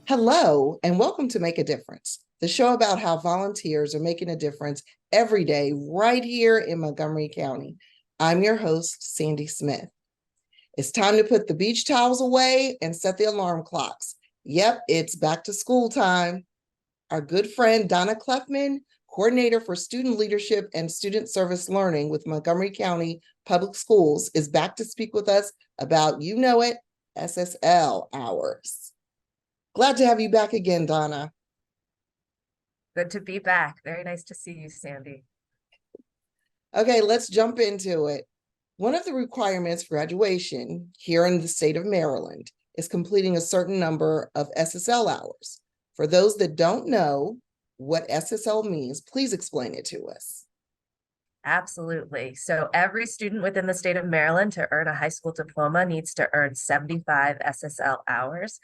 Hello, and welcome to Make a Difference, the show about how volunteers are making a difference every day right here in Montgomery County. I'm your host, Sandy Smith. It's time to put the beach towels away and set the alarm clocks. Yep, it's back to school time. Our good friend, Donna Kleffman, Coordinator for Student Leadership and Student Service Learning with Montgomery County Public Schools, is back to speak with us about, you know it, SSL hours. Glad to have you back again, Donna. Good to be back. Very nice to see you, Sandy. Okay, let's jump into it. One of the requirements for graduation here in the state of Maryland is completing a certain number of SSL hours. For those that don't know what SSL means, please explain it to us. Absolutely. So every student within the state of Maryland to earn a high school diploma needs to earn 75 SSL hours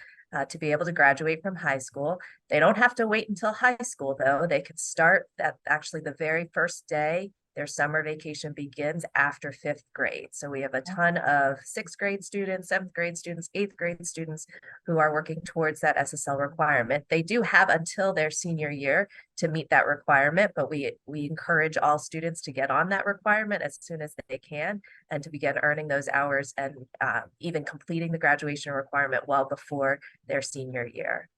to be able to graduate from high school. They don't have to wait until high school, though. They could start at actually the very first day their summer vacation begins after 5th grade. So we have a ton of 6th grade students, 7th grade students, 8th grade students who are working towards that SSL requirement. They do have until their senior year to meet that requirement, but we encourage all students to get on that requirement as soon as they can and to begin earning those hours and even completing the graduation requirement well before their senior year.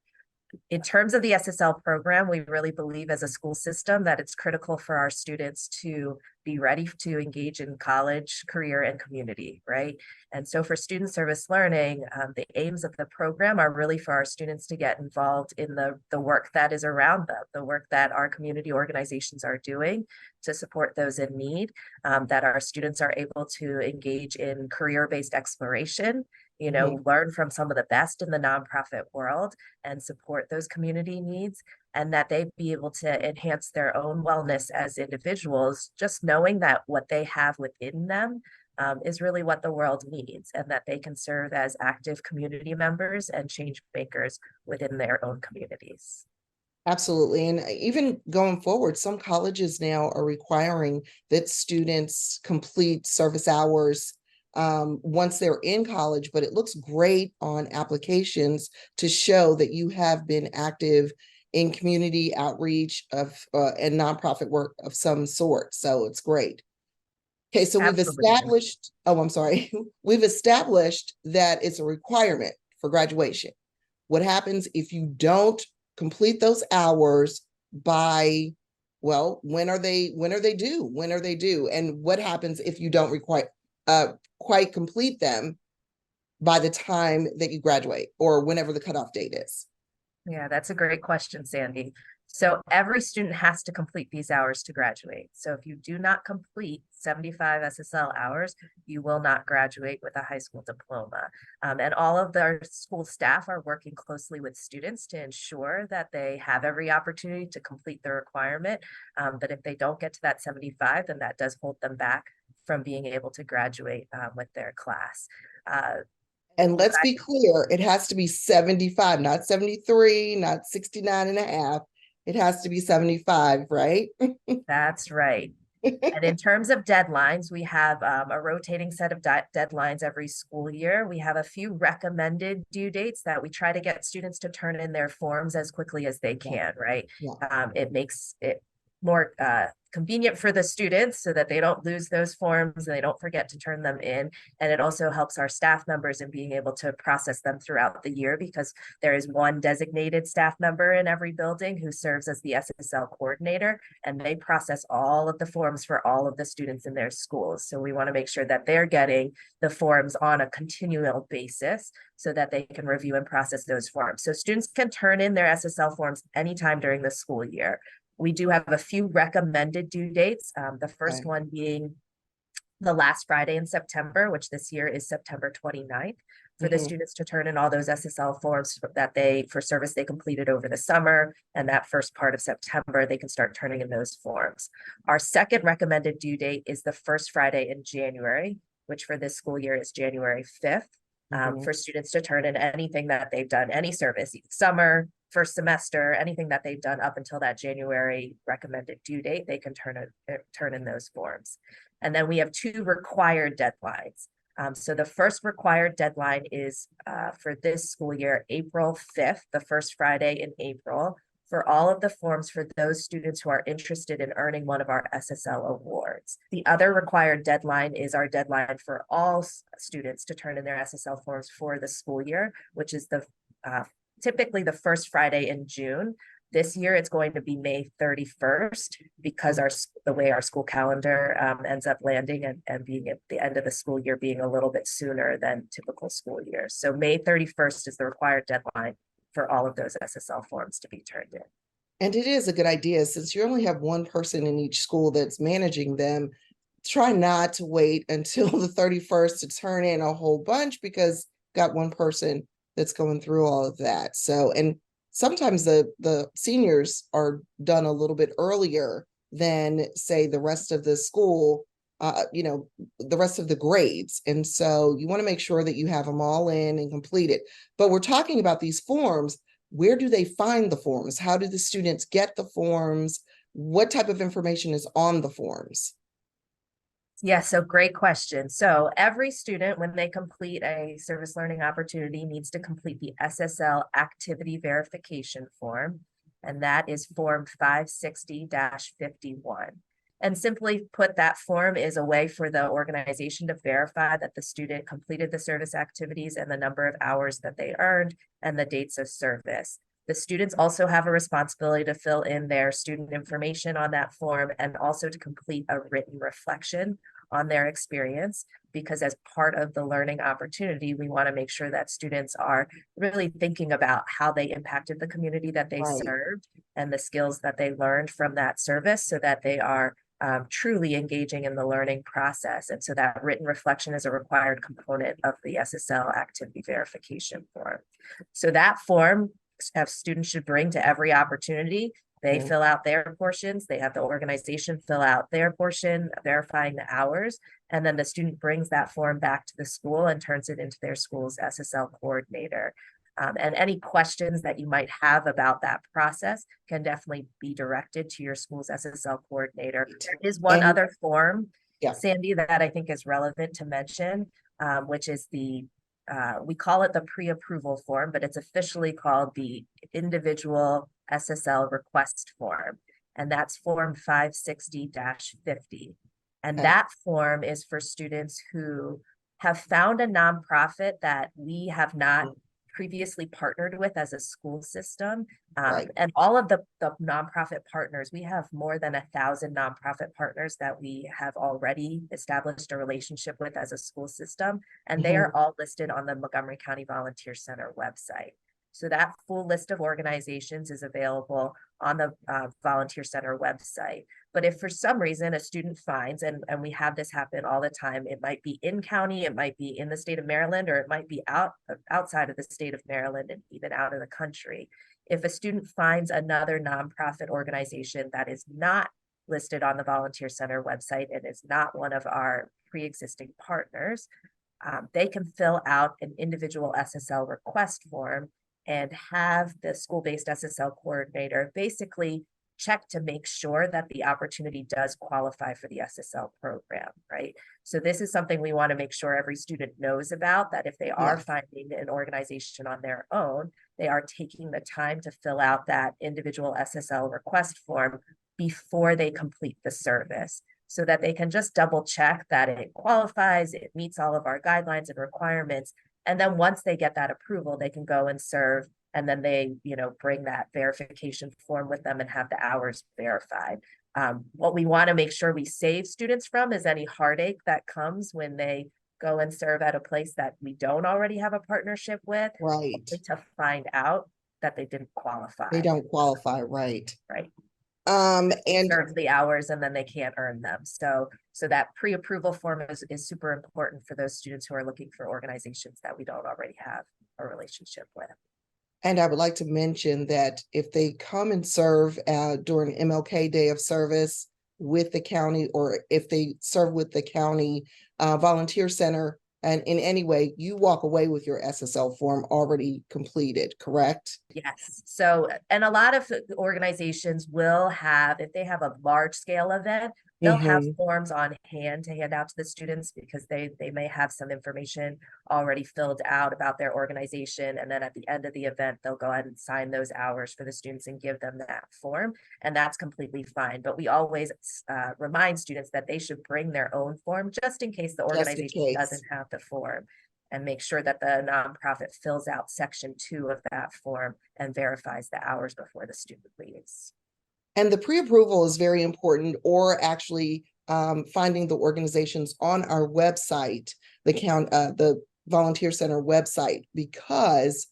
In terms of the SSL program, we really believe as a school system that it's critical for our students to be ready to engage in college, career, and community, right? And so for student service learning, the aims of the program are really for our students to get involved in the work that is around them, the work that our community organizations are doing to support those in need, that our students are able to engage in career-based exploration, learn from some of the best in the nonprofit world and support those community needs, and that they be able to enhance their own wellness as individuals, just knowing that what they have within them is really what the world needs, and that they can serve as active community members and change makers within their own communities. Absolutely. And even going forward, some colleges now are requiring that students complete service hours once they're in college, but it looks great on applications to show that you have been active in community outreach and nonprofit work of some sort. So it's great. Okay, so we've established, I'm sorry, we've established that it's a requirement for graduation. What happens if you don't complete those hours by, well, when are they due? And what happens if you don't quite complete them by the time that you graduate or whenever the cutoff date is? Yeah, that's a great question, Sandy. So every student has to complete these hours to graduate. So if you do not complete 75 SSL hours, you will not graduate with a high school diploma. And all of their school staff are working closely with students to ensure that they have every opportunity to complete the requirement. But if they don't get to that 75, then that does hold them back from being able to graduate with their class. And let's be clear, it has to be 75, not 73, not 69 and a half. It has to be 75, right? That's right. And in terms of deadlines, we have a rotating set of deadlines every school year. We have a few recommended due dates that we try to get students to turn in their forms as quickly as they can, right? Yeah. It makes it more convenient for the students so that they don't lose those forms and they don't forget to turn them in. And it also helps our staff members in being able to process them throughout the year, because there is one designated staff member in every building who serves as the SSL coordinator, and they process all of the forms for all of the students in their schools. So we want to make sure that they're getting the forms on a continual basis so that they can review and process those forms. So students can turn in their SSL forms anytime during the school year. We do have a few recommended due dates. The first one being the last Friday in September, which this year is September 29th, for the students to turn in all those SSL forms that for service they completed over the summer. And that first part of September, they can start turning in those forms. Our second recommended due date is the first Friday in January, which for this school year is January 5th. For students to turn in anything that they've done, any service, summer, first semester, anything that they've done up until that January recommended due date, they can turn in those forms. And then we have two required deadlines. So the first required deadline is for this school year, April 5th, the first Friday in April, for all of the forms for those students who are interested in earning one of our SSL awards. The other required deadline is our deadline for all students to turn in their SSL forms for the school year, which is the typically the first Friday in June. This year, it's going to be May 31st because the way our school calendar ends up landing and being at the end of the school year being a little bit sooner than typical school years. So May 31st is the required deadline for all of those SSL forms to be turned in. And it is a good idea, since you only have one person in each school that's managing them, try not to wait until the 31st to turn in a whole bunch, because got one person that's going through all of that. So, and sometimes the seniors are done a little bit earlier than, say, the rest of the school, the rest of the grades. And so you want to make sure that you have them all in and completed. But we're talking about these forms. Where do they find the forms? How do the students get the forms? What type of information is on the forms? Yeah, so great question. So every student, when they complete a service learning opportunity, needs to complete the SSL activity verification form, and that is form 560-51. And simply put, that form is a way for the organization to verify that the student completed the service activities and the number of hours that they earned and the dates of service. The students also have a responsibility to fill in their student information on that form and also to complete a written reflection on their experience, because as part of the learning opportunity, we want to make sure that students are really thinking about how they impacted the community that they served and the skills that they learned from that service, so that they are truly engaging in the learning process. And so that written reflection is a required component of the SSL activity verification form. So that form students should bring to every opportunity. They fill out their portions. They have the organization fill out their portion, verifying the hours. And then the student brings that form back to the school and turns it into their school's SSL coordinator. And any questions that you might have about that process can definitely be directed to your school's SSL coordinator. There is one other form, Sandy, that I think is relevant to mention, which is we call it the pre-approval form, but it's officially called the individual SSL request form. And that's form 560-50. And that form is for students who have found a nonprofit that we have not previously partnered with as a school system. And all of the nonprofit partners, we have more than 1,000 nonprofit partners that we have already established a relationship with as a school system. And they are all listed on the Montgomery County Volunteer Center website. So that full list of organizations is available on the Volunteer Center website. But if for some reason a student finds, and we have this happen all the time, it might be in county, it might be in the state of Maryland, or it might be outside of the state of Maryland and even out of the country. If a student finds another nonprofit organization that is not listed on the Volunteer Center website and is not one of our pre-existing partners, they can fill out an individual SSL request form and have the school-based SSL coordinator basically check to make sure that the opportunity does qualify for the SSL program, right? So this is something we want to make sure every student knows about, that if they are finding an organization on their own, they are taking the time to fill out that individual SSL request form before they complete the service, so that they can just double check that it qualifies, it meets all of our guidelines and requirements. And then once they get that approval, they can go and serve, and then they, bring that verification form with them and have the hours verified. What we want to make sure we save students from is any heartache that comes when they go and serve at a place that we don't already have a partnership with, to find out that they didn't qualify. They don't qualify, right? Right. And serve the hours and then they can't earn them. So that pre-approval form is super important for those students who are looking for organizations that we don't already have a relationship with. And I would like to mention that if they come and serve during MLK Day of Service with the county, or if they serve with the county volunteer center, and in any way, you walk away with your SSL form already completed, correct? Yes. So, and a lot of organizations will have, if they have a large scale event, They'll have Mm-hmm. forms on hand to hand out to the students because they may have some information already filled out about their organization. And then at the end of the event, they'll go ahead and sign those hours for the students and give them that form. And that's completely fine. But we always remind students that they should bring their own form just in case the Just in organization case. doesn't have the form, and make sure that the nonprofit fills out section 2 of that form and verifies the hours before the student leaves. And the pre-approval is very important, or actually finding the organizations on our website, the Volunteer Center website, because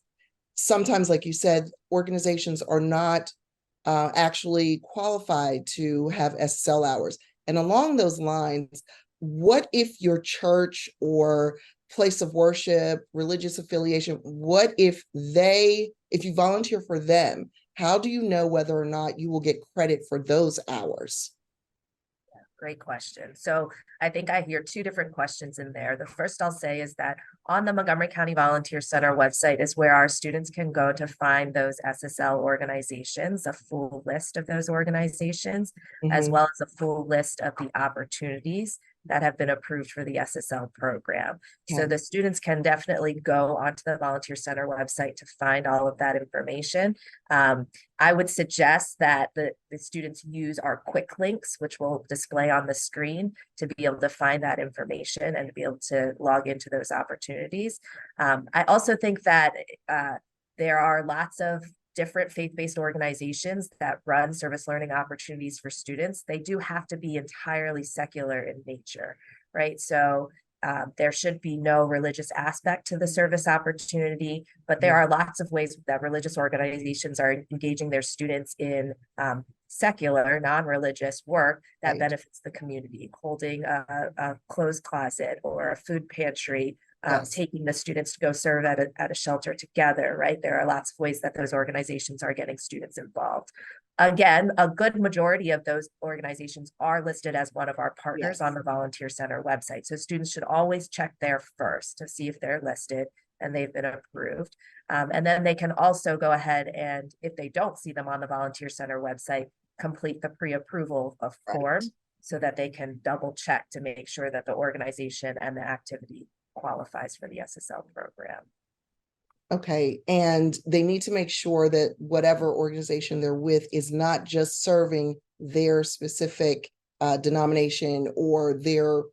sometimes, like you said, organizations are not actually qualified to have SSL hours. And along those lines, what if your church or place of worship, religious affiliation, what if you volunteer for them, how do you know whether or not you will get credit for those hours? Great question. So I think I hear two different questions in there. The first I'll say is that on the Montgomery County Volunteer Center website is where our students can go to find those SSL organizations, a full list of those organizations, as Mm-hmm. well as a full list of the opportunities that have been approved for the SSL program. So Okay. the students can definitely go onto the Volunteer Center website to find all of that information. I would suggest that the students use our quick links, which will display on the screen, to be able to find that information and to be able to log into those opportunities. I also think that there are lots of different faith-based organizations that run service learning opportunities for students. They do have to be entirely secular in nature, right? So there should be no religious aspect to the service opportunity, but there are lots of ways that religious organizations are engaging their students in secular, non-religious work that Right. benefits the community, holding a clothes closet or a food pantry, Yes. taking the students to go serve at a shelter together, right? There are lots of ways that those organizations are getting students involved. Again, a good majority of those organizations are listed as one of our partners on Yes. the Volunteer Center website. So students should always check there first to see if they're listed and they've been approved. And then they can also go ahead and, if they don't see them on the Volunteer Center website, complete the pre-approval of form Right. so that they can double check to make sure that the organization and the activity qualifies for the SSL program. Okay, and they need to make sure that whatever organization they're with is not just serving their specific denomination or their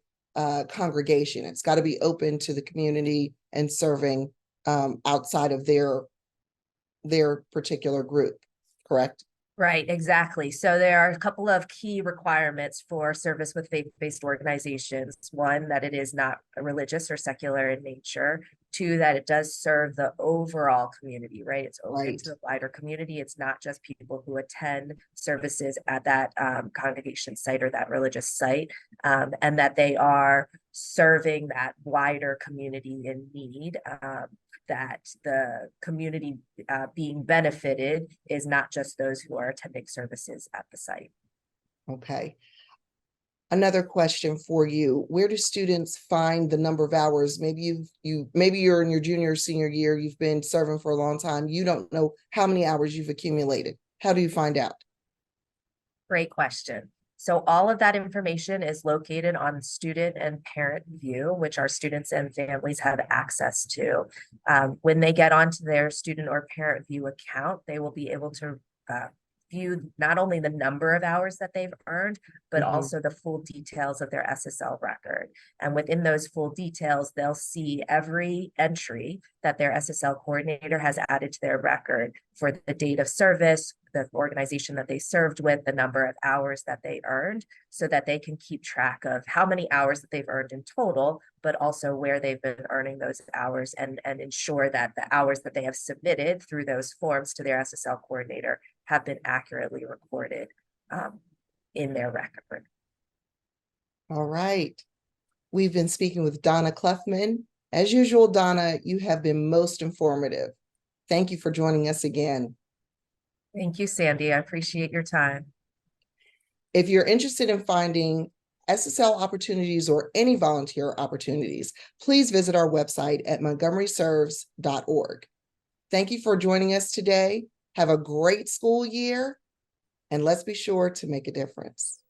congregation. It's got to be open to the community and serving outside of their particular group, correct? Right, exactly. So there are a couple of key requirements for service with faith-based organizations. One, that it is not religious or secular in nature. Two, that it does serve the overall community, right? It's open Right. to the wider community. It's not just people who attend services at that congregation site or that religious site, and that they are serving that wider community in need. That the community being benefited is not just those who are attending services at the site. Okay. Another question for you: where do students find the number of hours? Maybe maybe you're in your junior or senior year, you've been serving for a long time, you don't know how many hours you've accumulated. How do you find out? Great question. So all of that information is located on student and parent view, which our students and families have access to. When they get onto their student or parent view account, they will be able to view not only the number of hours that they've earned, but Mhm. also the full details of their SSL record. And within those full details, they'll see every entry that their SSL coordinator has added to their record for the date of service, the organization that they served with, the number of hours that they earned, so that they can keep track of how many hours that they've earned in total, but also where they've been earning those hours, and ensure that the hours that they have submitted through those forms to their SSL coordinator have been accurately recorded in their record. All right. We've been speaking with Donna Kleffman. As usual, Donna, you have been most informative. Thank you for joining us again. Thank you, Sandy. I appreciate your time. If you're interested in finding SSL opportunities or any volunteer opportunities, please visit our website at montgomeryserves.org. Thank you for joining us today. Have a great school year, and let's be sure to make a difference.